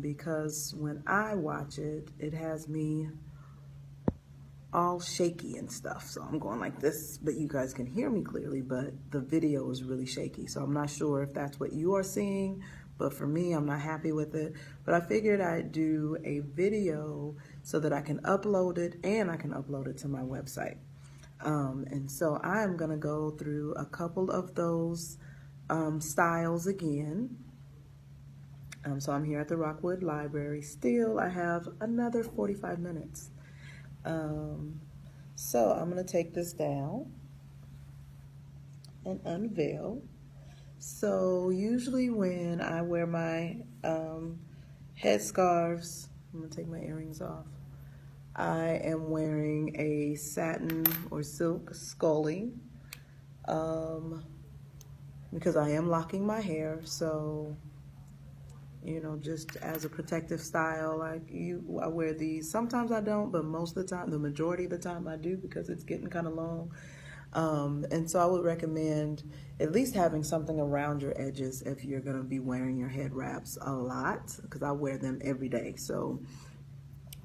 because when I watch it, it has me all shaky and stuff. So I'm going like this, but you guys can hear me clearly, but the video is really shaky. So I'm not sure if that's what you are seeing, but for me, I'm not happy with it. But I figured I'd do a video so that I can upload it and I can upload it to my website. And so I'm gonna go through a couple of those styles again. So I'm here at the Rockwood Library. Still, I have another 45 minutes. So I'm going to take this down and unveil. So usually when I wear my head scarves, I'm going to take my earrings off. I am wearing a satin or silk scully because I am locking my hair. So you know, just as a protective style, I wear these. Sometimes I don't, but most of the time, the majority of the time I do because it's getting kind of long. And so I would recommend at least having something around your edges if you're going to be wearing your head wraps a lot, because I wear them every day. So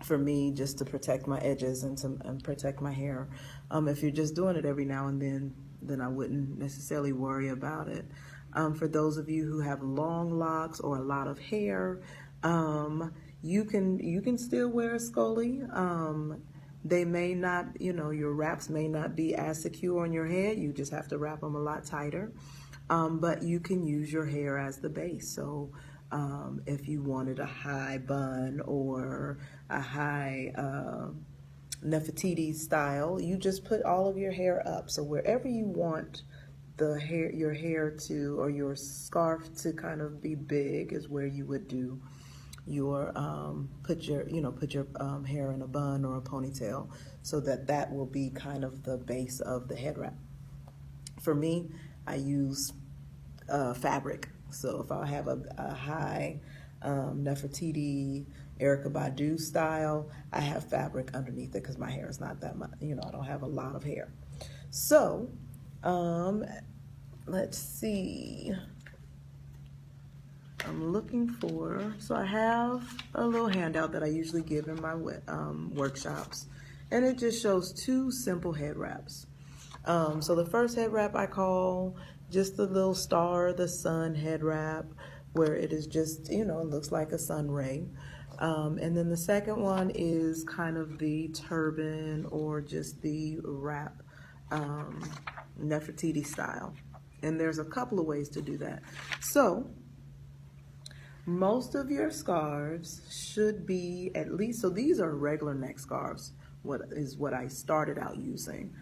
for me, just to protect my edges and to protect my hair. If you're just doing it every now and then I wouldn't necessarily worry about it. For those of you who have long locks or a lot of hair, you can still wear a scully. They may not, you know, your wraps may not be as secure on your head. You just have to wrap them a lot tighter. But you can use your hair as the base. So if you wanted a high bun or a high Nefertiti style, you just put all of your hair up. So wherever you want your hair to, or your scarf to kind of be big, is where you would do your put your hair in a bun or a ponytail, so that will be kind of the base of the head wrap. For me, I use fabric. So if I have a high Nefertiti, Erykah Badu style, I have fabric underneath it because my hair is not that much, you know, I don't have a lot of hair. So let's see. I'm looking for, so I have a little handout that I usually give in my workshops, and it just shows two simple head wraps. So the first head wrap I call just the little star of the sun head wrap, where it is just, you know, it looks like a sun ray. And then the second one is kind of the turban or just the wrap, Nefertiti style. And there's a couple of ways to do that. So most of your scarves should be at least, so these are regular neck scarves, what I started out using.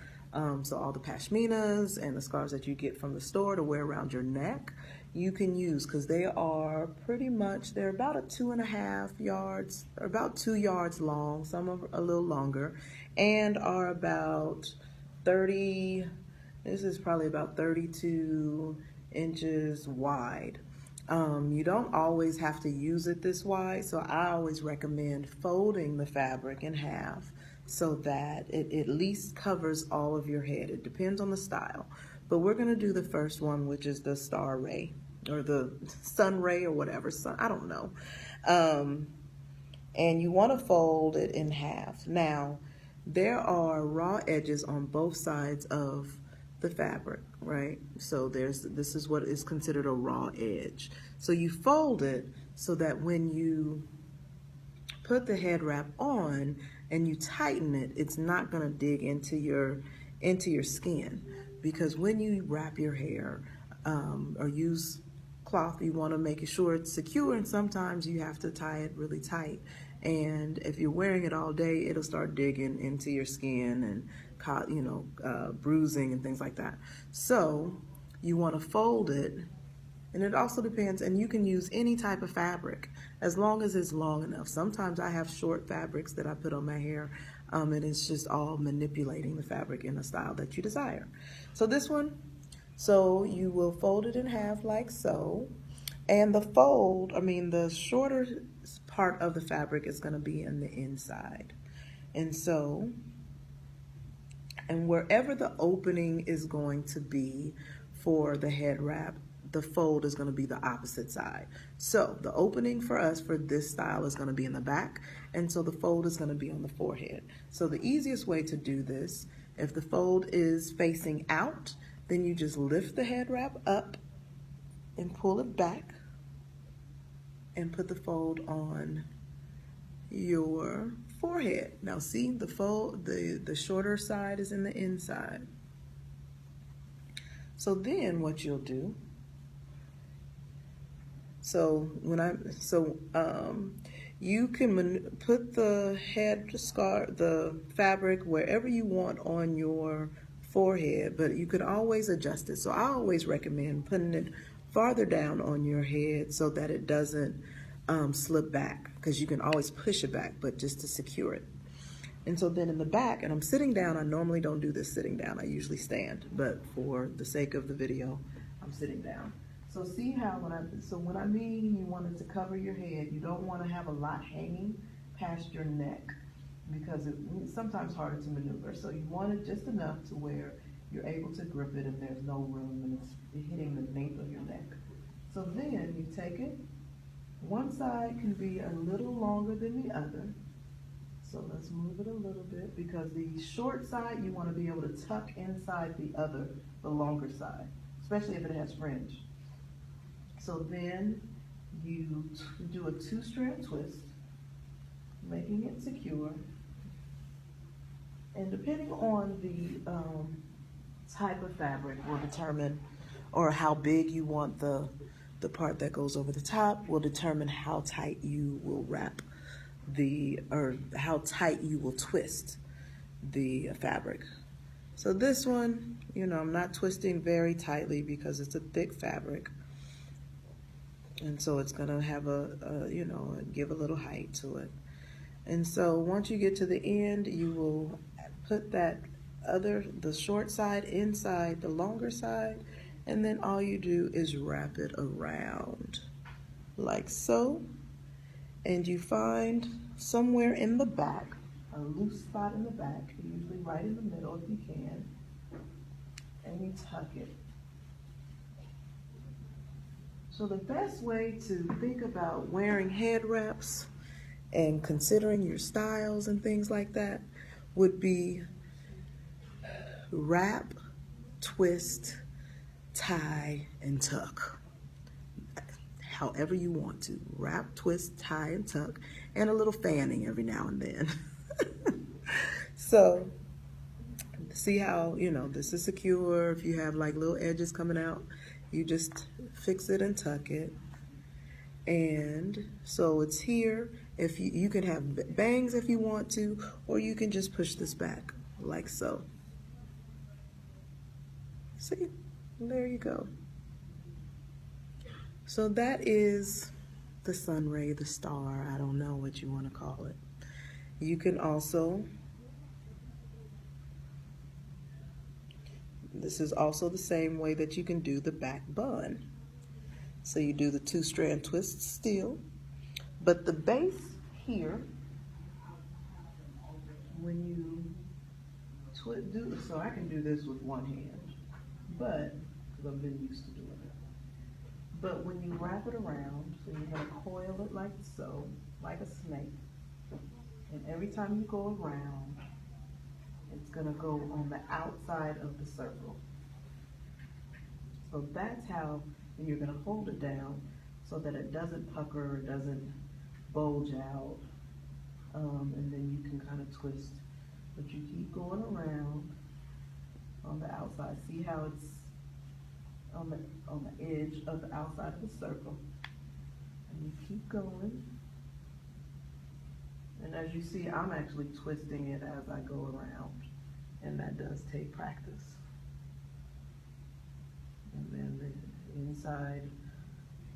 So all the pashminas and the scarves that you get from the store to wear around your neck, you can use, because they are pretty much, they're about 2.5 yards, or about 2 yards long, some are a little longer, and are about 30, this is probably about 32 inches wide. You don't always have to use it this wide, so I always recommend folding the fabric in half so that it at least covers all of your head. It depends on the style, but we're going to do the first one, which is the star ray or the sun ray or whatever, I don't know. And you want to fold it in half. Now, there are raw edges on both sides of the fabric, right? So this is what is considered a raw edge. So you fold it so that when you put the head wrap on and you tighten it, it's not gonna dig into your skin, because when you wrap your hair or use cloth, you want to make sure it's secure, and sometimes you have to tie it really tight. And if you're wearing it all day, it'll start digging into your skin and bruising and things like that. So you want to fold it, and it also depends, and you can use any type of fabric as long as it's long enough. Sometimes I have short fabrics that I put on my hair, and it's just all manipulating the fabric in a style that you desire. So this one, so you will fold it in half like so, and the shorter part of the fabric is going to be in the inside. And so, and wherever the opening is going to be for the head wrap, the fold is going to be the opposite side. So the opening for us for this style is going to be in the back, and so the fold is going to be on the forehead. So the easiest way to do this, if the fold is facing out, then you just lift the head wrap up and pull it back and put the fold on your forehead. Now see, the fold, the shorter side is in the inside. So then what you'll do, you can put the the fabric wherever you want on your forehead, but you can always adjust it. So I always recommend putting it farther down on your head so that it doesn't slip back, because you can always push it back, but just to secure it. And so then in the back, and I'm sitting down, I normally don't do this sitting down, I usually stand, but for the sake of the video, I'm sitting down. So see how when I mean you want it to cover your head, you don't want to have a lot hanging past your neck, because it's sometimes harder to maneuver. So you want it just enough to where you're able to grip it and there's no room and it's hitting the nape of your neck. So then you take it, one side can be a little longer than the other. So let's move it a little bit, because the short side you want to be able to tuck inside the longer side, especially if it has fringe. So then you do a 2-strand twist, making it secure. And depending on the type of fabric will determine, or how big you want the part that goes over the top will determine how tight you will wrap or how tight you will twist the fabric. So this one, I'm not twisting very tightly because it's a thick fabric. And so it's gonna have give a little height to it. And so once you get to the end, you will put the short side inside the longer side, and then all you do is wrap it around like so. And you find somewhere in the back, a loose spot in the back, usually right in the middle if you can, and you tuck it. So the best way to think about wearing head wraps and considering your styles and things like that would be wrap, twist, tie, and tuck. However you want to. Wrap, twist, tie, and tuck, and a little fanning every now and then. So see how, this is secure. If you have like little edges coming out, you just fix it and tuck it. And so it's here. If you can have bangs if you want to, or you can just push this back like so. See, there you go. So that is the sun ray, the star, I don't know what you want to call it. You can also, this is also the same way that you can do the back bun. So you do the 2-strand twist still, but the base here, when you so I can do this with one hand, but, because I've been used to doing it. But when you wrap it around, so you're going to coil it like so, like a snake. And every time you go around, it's going to go on the outside of the circle. So that's how, and you're going to hold it down so that it doesn't pucker, it doesn't bulge out. And then you can kind of twist. But you keep going around on the outside. See how it's on the edge of the outside of the circle, and you keep going. And as you see, I'm actually twisting it as I go around, and that does take practice. And then the inside,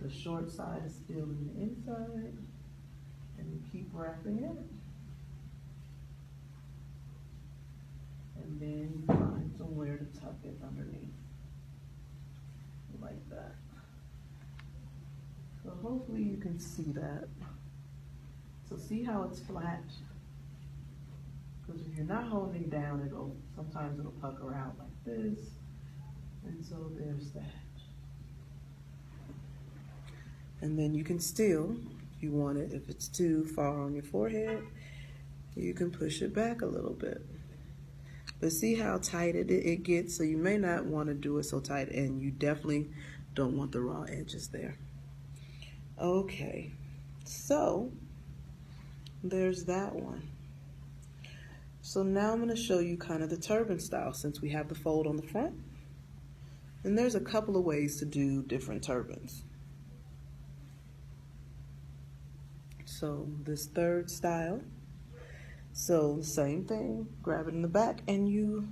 the short side is still in the inside, and you keep wrapping it. And then you find somewhere to tuck it underneath. Like that. So hopefully you can see that. So see how it's flat? Because if you're not holding down, sometimes it'll pucker out like this. And so there's that. And then you can still, if you want it, if it's too far on your forehead, you can push it back a little bit. But see how tight it gets? So you may not want to do it so tight, and you definitely don't want the raw edges there. Okay, so there's that one. So now I'm going to show you kind of the turban style since we have the fold on the front. And there's a couple of ways to do different turbans. So this third style, so same thing, grab it in the back and you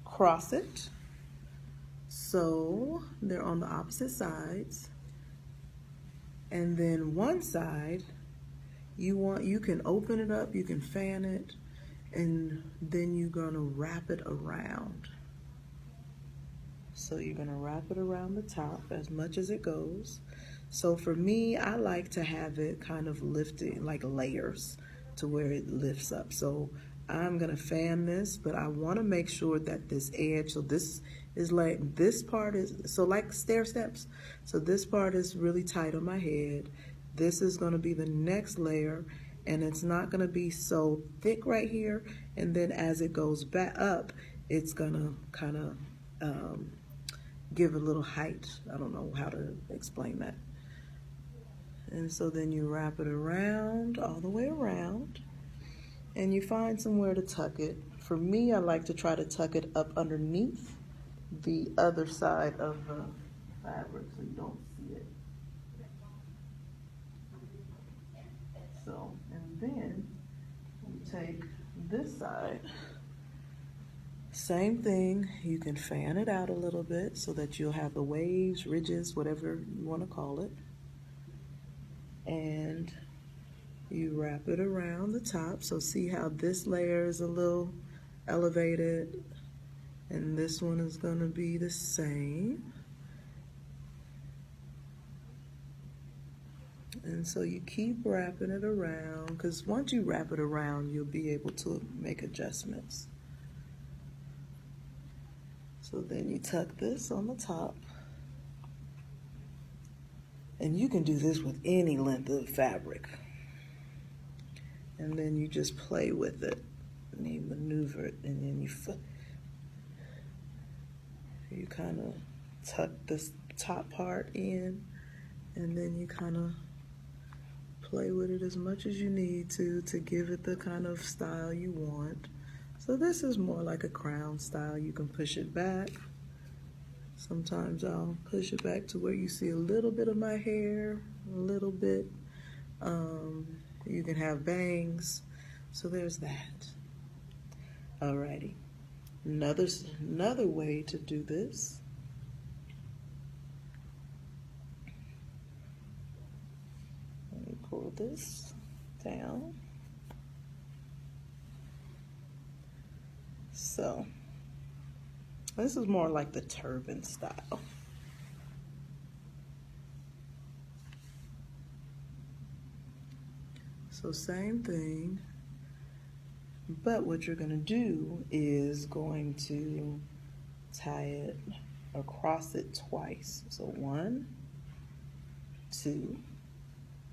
cross it. So they're on the opposite sides. And then one side, you can open it up, you can fan it, and then you're gonna wrap it around. So you're gonna wrap it around the top as much as it goes. So for me, I like to have it kind of lifted, like layers, to where it lifts up. So I'm gonna fan this, but I wanna make sure that this edge, so this is like, this part is, so like stair steps. So this part is really tight on my head. This is gonna be the next layer, and it's not gonna be so thick right here. And then as it goes back up, it's gonna kind of give a little height. I don't know how to explain that. And so then you wrap it around, all the way around, and you find somewhere to tuck it. For me, I like to try to tuck it up underneath the other side of the fabric so you don't see it. So, and then you take this side, same thing, you can fan it out a little bit so that you'll have the waves, ridges, whatever you want to call it. And you wrap it around the top. So see how this layer is a little elevated, and this one is going to be the same. And so you keep wrapping it around, because once you wrap it around, you'll be able to make adjustments. So then you tuck this on the top. And you can do this with any length of fabric. And then you just play with it, and you maneuver it, and then you kind of tuck this top part in, and then you kind of play with it as much as you need to give it the kind of style you want. So this is more like a crown style. You can push it back. Sometimes I'll push it back to where you see a little bit of my hair, a little bit. You can have bangs. So there's that. Alrighty. Another way to do this. Let me pull this down. So this is more like the turban style. So same thing, but what you're going to do is going to tie it across it twice. So 1, 2,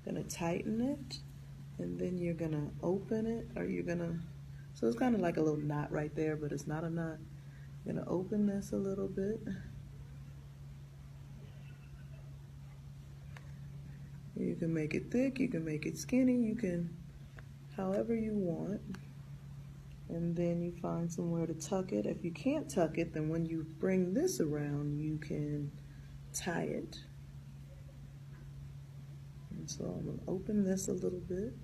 going to tighten it, and then you're going to open it, or you're going to, so it's kind of like a little knot right there, but it's not a knot. I'm going to open this a little bit. You can make it thick, you can make it skinny, you can, however you want. And then you find somewhere to tuck it. If you can't tuck it, then when you bring this around, you can tie it. And so I'm going to open this a little bit.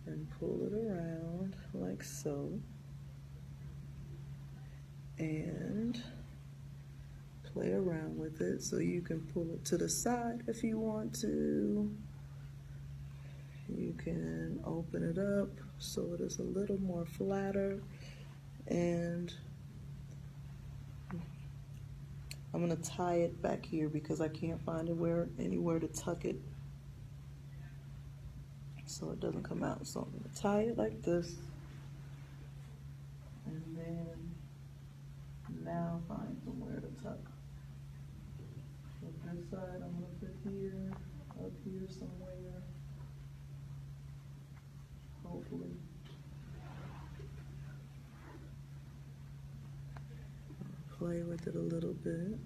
And pull it around like so. And play around with it, so you can pull it to the side if you want to. You can open it up so it is a little more flatter, and I'm going to tie it back here because I can't find anywhere to tuck it so it doesn't come out. So I'm going to tie it like this, and then Now find somewhere to tuck. With this side, I'm gonna put here, up here somewhere, hopefully. Play with it a little bit.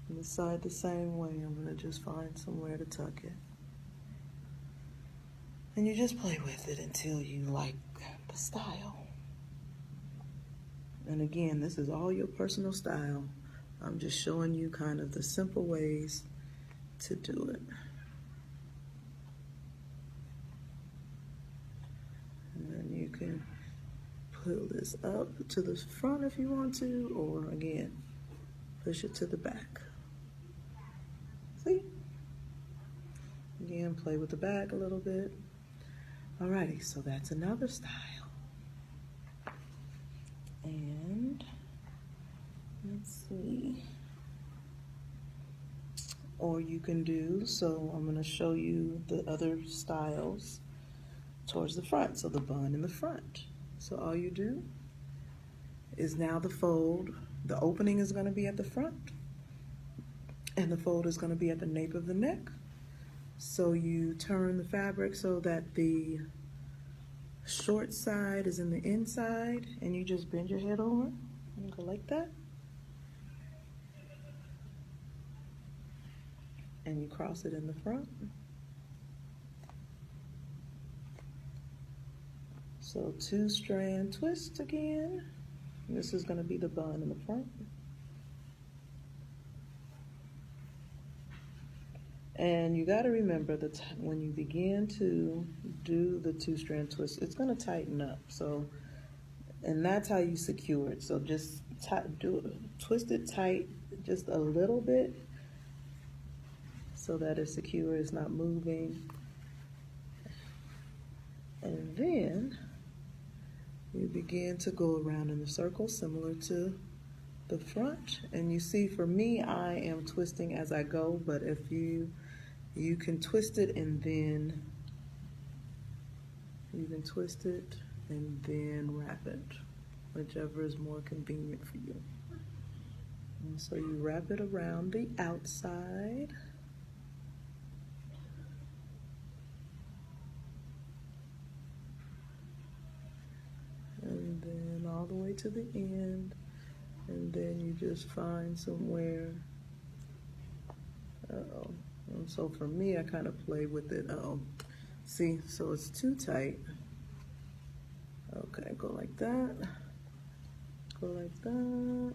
On the side the same way, I'm gonna just find somewhere to tuck it. And you just play with it until you like the style. And again, this is all your personal style. I'm just showing you kind of the simple ways to do it. And then you can pull this up to the front if you want to, or again, push it to the back. See? Again, play with the back a little bit. Alrighty, so that's another style. And let's see. Or you can do, so I'm going to show you the other styles towards the front. So the bun in the front. So all you do is now the fold, the opening is going to be at the front, and the fold is going to be at the nape of the neck. So you turn the fabric so that the short side is in the inside, and you just bend your head over and go like that. And you cross it in the front. So 2-strand twist again. This is going to be the bun in the front. And you got to remember that when you begin to do the 2-strand twist, it's going to tighten up. So, and that's how you secure it. So just twist it tight just a little bit so that it's secure, it's not moving. And then you begin to go around in a circle similar to the front. And you see, for me, I am twisting as I go, but if you can twist it and then you can twist it and then wrap it, whichever is more convenient for you. And so you wrap it around the outside. And then all the way to the end. And then you just find somewhere. Uh-oh. And so for me, I kind of play with it. Uh-oh. See, so it's too tight. Okay, go like that. Go like that.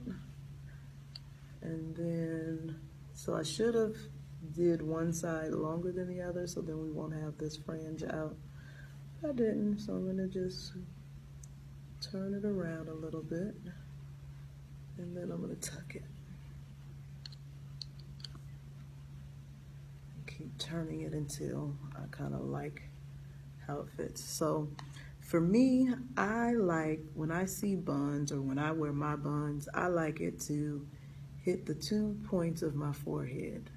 And then, so I should have did one side longer than the other, so then we won't have this fringe out. I didn't, so I'm gonna just turn it around a little bit, and then I'm gonna tuck it. Keep turning it until I kind of like how it fits. So for me, I like, when I see buns or when I wear my buns, I like it to hit the 2 points of my forehead.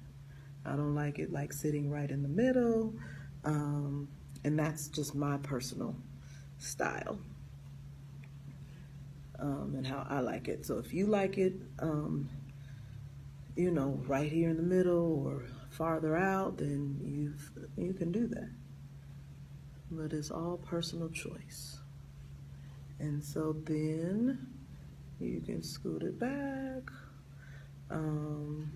I don't like it like sitting right in the middle, and that's just my personal style. And how I like it. So if you like it, you know, right here in the middle or farther out, then you can do that. But it's all personal choice. And so then you can scoot it back. And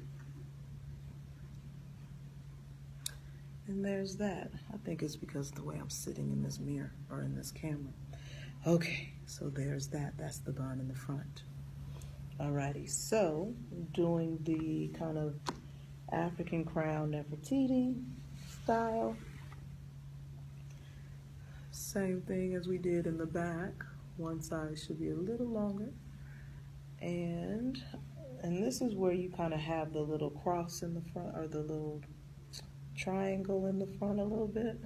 there's that. I think it's because of the way I'm sitting in this mirror or in this camera. Okay, so there's that. That's the bun in the front. Alrighty, so doing the kind of African crown Nefertiti style. Same thing as we did in the back. One side should be a little longer. And this is where you kind of have the little cross in the front, or the little triangle in the front a little bit.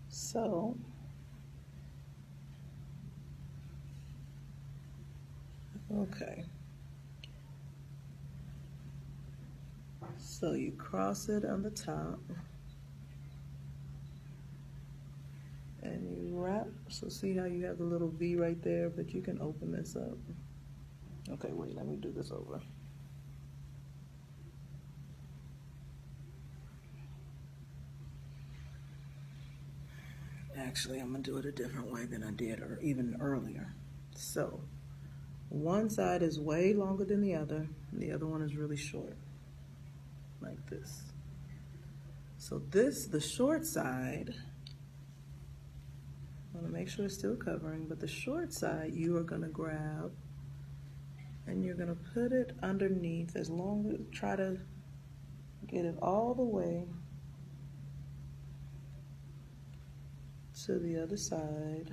So okay. So you cross it on the top and you wrap. So see how you have the little V right there, but you can open this up. Okay, wait, let me do this over. Actually, I'm gonna do it a different way than I did or even earlier. So, one side is way longer than the other, and the other one is really short, like this. So this, the short side, I wanna make sure it's still covering, but the short side you are gonna grab and you're gonna put it underneath as long as, try to get it all the way to the other side,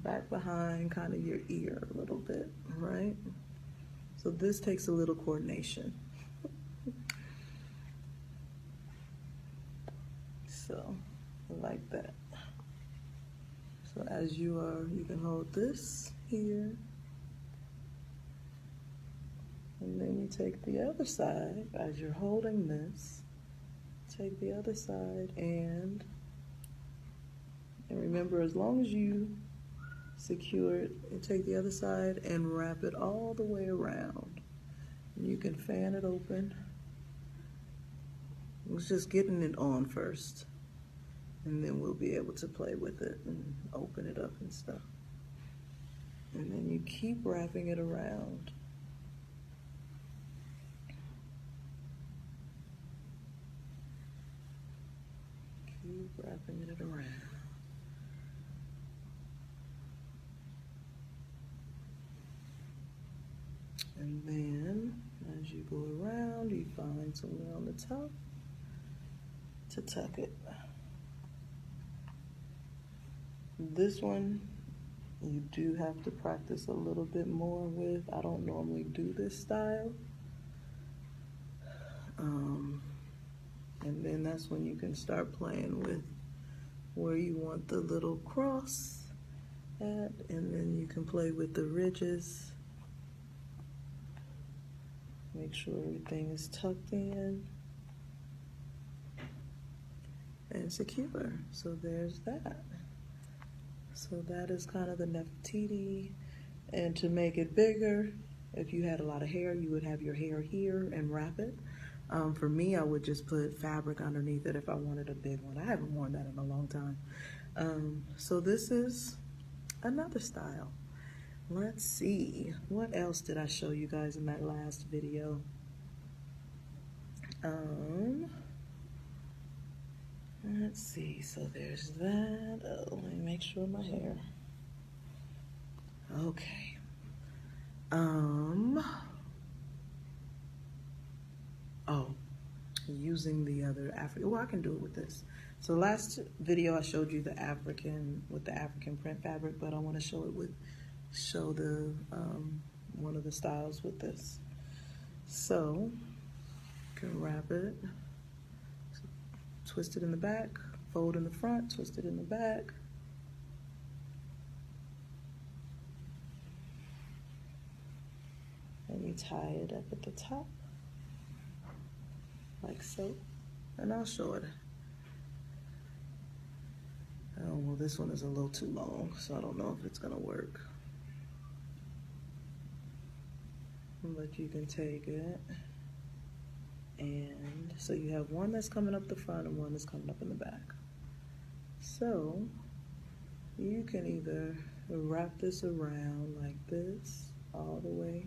back behind kind of your ear a little bit, right? So this takes a little coordination. So, like that. So as you can hold this here, and then you take the other side, as you're holding this, take the other side and remember, as long as you secure it, and take the other side and wrap it all the way around. And you can fan it open. It's just getting it on first, and then we'll be able to play with it and open it up and stuff. And then you keep wrapping it around. Keep wrapping it around. And then, as you go around, you find somewhere on the top to tuck it. This one, you do have to practice a little bit more with. I don't normally do this style. And then that's when you can start playing with where you want the little cross at, and then you can play with the ridges. Make sure everything is tucked in and secure. So there's that. So that is kind of the Nefertiti. And to make it bigger, if you had a lot of hair, you would have your hair here and wrap it. For me, I would just put fabric underneath it if I wanted a big one. I haven't worn that in a long time. So this is another style. Let's see, what else did I show you guys in that last video? Let's see, so there's that. Oh, let me make sure my hair. Okay. Oh, using the other African, well, I can do it with this. So last video I showed you the African, with the African print fabric, but I want to show it with, the, one of the styles with this. So, you can wrap it, twist it in the back, fold in the front, twist it in the back. And you tie it up at the top, like so. And I'll show it. Oh, well, this one is a little too long, so I don't know if it's gonna work. But you can take it, and so you have one that's coming up the front and one that's coming up in the back. So you can either wrap this around like this all the way.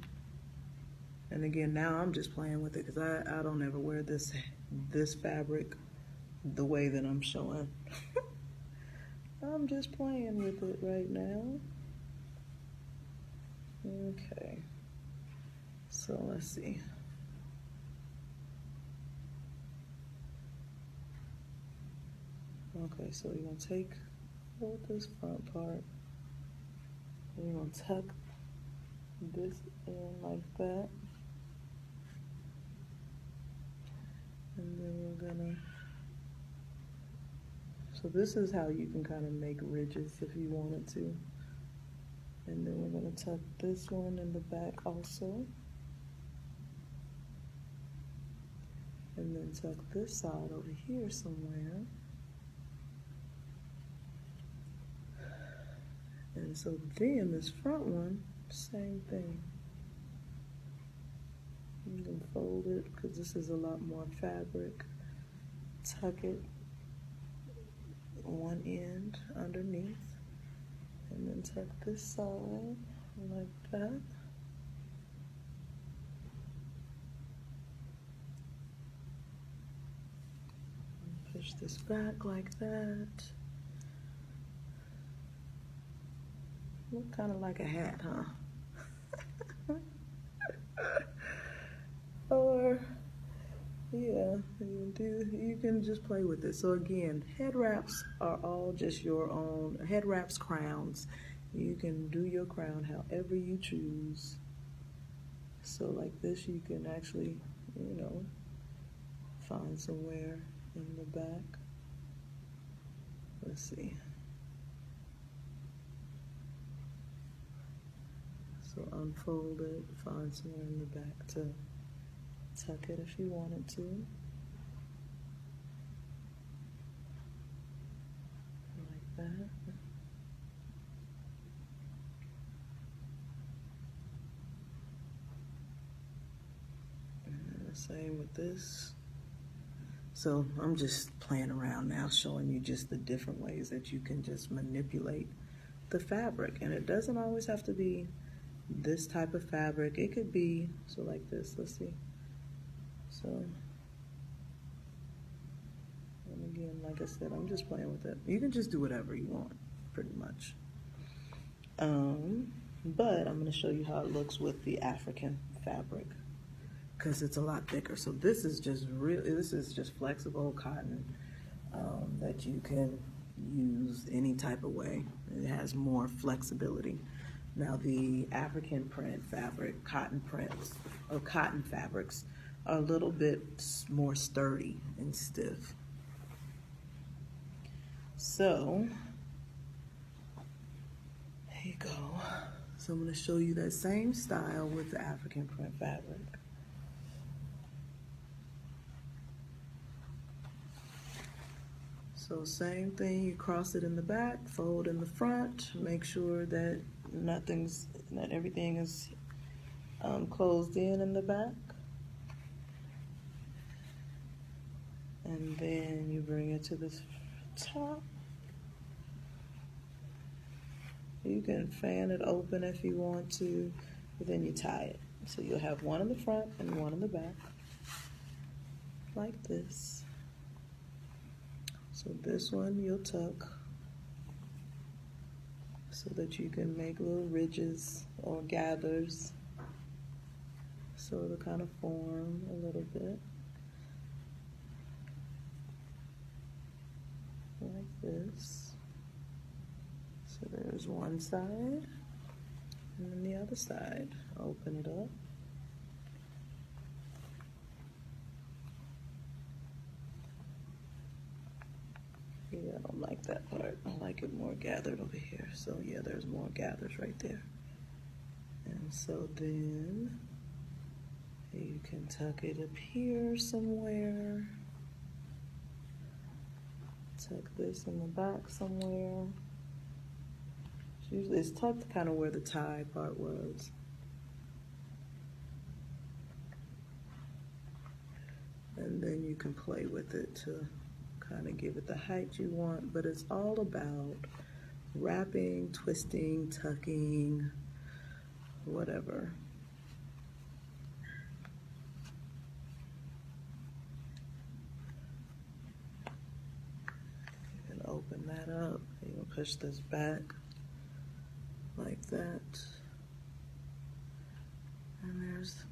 And again, now I'm just playing with it because I don't ever wear this fabric the way that I'm showing. I'm just playing with it right now. Okay, so let's see. Okay, so you're gonna hold this front part, and you're gonna tuck this in like that. And then we're gonna, so this is how you can kind of make ridges if you wanted to. And then we're gonna tuck this one in the back also. And then tuck this side over here somewhere. And so then this front one, Same thing. You can fold it because this is a lot more fabric. Tuck it one end underneath, and then tuck this side like that. Push this back like that. Look kind of like a hat, huh? Or, yeah, you can just play with it. So again, head wraps are all just your own, head wraps, crowns. You can do your crown however you choose. So like this, you can actually, you know, find somewhere in the back. Let's see. So unfold it, find somewhere in the back to tuck it if you wanted to. Like that. And the same with this. So I'm just playing around now, showing you just the different ways that you can just manipulate the fabric. And it doesn't always have to be this type of fabric. It could be, so like this, let's see. So, and again, like I said, I'm just playing with it. You can just do whatever you want, pretty much. But I'm gonna show you how it looks with the African fabric, because it's a lot thicker. So this is just flexible cotton that you can use any type of way. It has more flexibility. Now the African print fabric, cotton prints, or cotton fabrics are a little bit more sturdy and stiff. So, here you go. So I'm gonna show you that same style with the African print fabric. So same thing, you cross it in the back, fold in the front, make sure that everything is closed in the back. And then you bring it to the top. You can fan it open if you want to, but then you tie it. So you'll have one in the front and one in the back, like this. So this one you'll tuck so that you can make little ridges or gathers. So it'll kind of form a little bit. Like this. So there's one side, and then the other side. Open it up. Yeah, I don't like that part. I like it more gathered over here. So yeah, there's more gathers right there. And so then you can tuck it up here somewhere. Tuck this in the back somewhere. Usually it's tucked kind of where the tie part was. And then you can play with it to kind of give it the height you want, but it's all about wrapping, twisting, tucking, whatever. You can open that up. You can push this back like that. And there's